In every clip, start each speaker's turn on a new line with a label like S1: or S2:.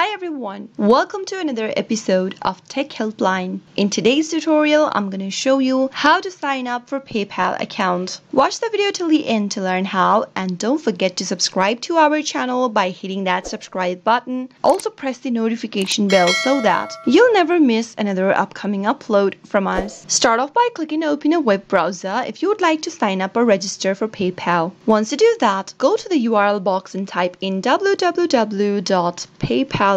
S1: Hi everyone, welcome to another episode of Tech Helpline. In today's tutorial, I'm going to show you how to sign up for PayPal account. Watch the video till the end to learn how, and don't forget to subscribe to our channel by hitting that subscribe button. Also press the notification bell so that you'll never miss another upcoming upload from us. Start off by clicking open a web browser if you would like to sign up or register for PayPal. Once you do that, go to the URL box and type in www.paypal.com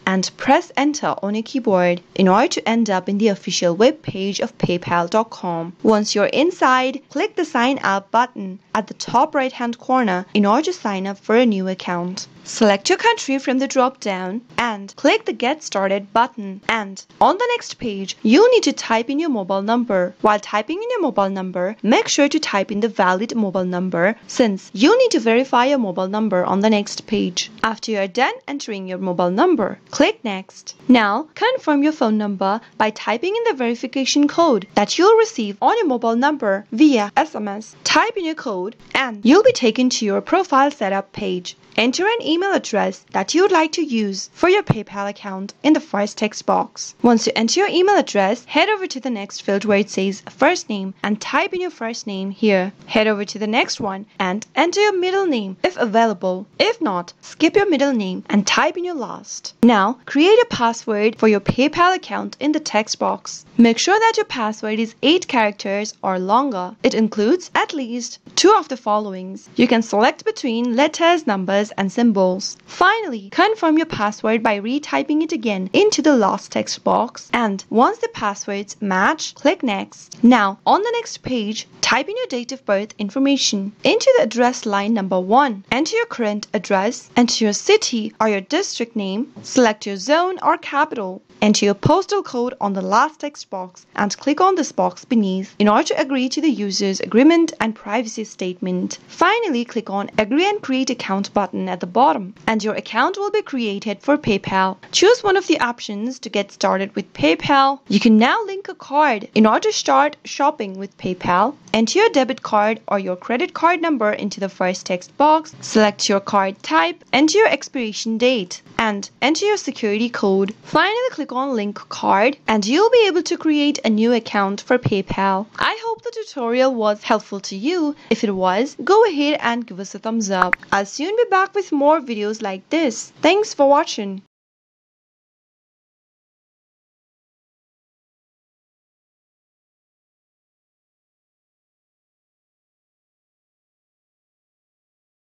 S1: and press enter on your keyboard in order to end up in the official web page of paypal.com. Once you're inside, click the sign up button at the top right hand corner in order to sign up for a new account. Select your country from the drop down and click the Get Started button. And on the next page, you'll need to type in your mobile number. While typing in your mobile number, make sure to type in the valid mobile number since you'll need to verify your mobile number on the next page. After you're done entering your mobile number, click Next. Now, confirm your phone number by typing in the verification code that you'll receive on your mobile number via SMS. Type in your code and you'll be taken to your profile setup page. Enter an email address that you would like to use for your PayPal account in the first text box. Once you enter your email address, head over to the next field where it says first name and type in your first name here. Head over to the next one and enter your middle name if available. If not, skip your middle name and type in your last. Now, create a password for your PayPal account in the text box. Make sure that your password is 8 characters or longer. It includes at least 2 of the followings. You can select between letters, numbers, and symbols. Finally, confirm your password by retyping it again into the last text box, and once the passwords match, click Next. Now, on the next page, type in your date of birth information. Enter the address line number 1. Enter your current address, enter your city or your district name, select your zone or capital. Enter your postal code on the last text box and click on this box beneath in order to agree to the user's agreement and privacy statement. Finally, click on Agree and Create Account button at the bottom and your account will be created for PayPal. Choose one of the options to get started with PayPal. You can now link a card in order to start shopping with PayPal. Enter your debit card or your credit card number into the first text box. Select your card type, enter your expiration date, and enter your security code. Finally, click on Link Card and you'll be able to create a new account for PayPal. I hope the tutorial was helpful to you. If it was, go ahead and give us a thumbs up. I'll soon be back with more videos like this. Thanks for watching.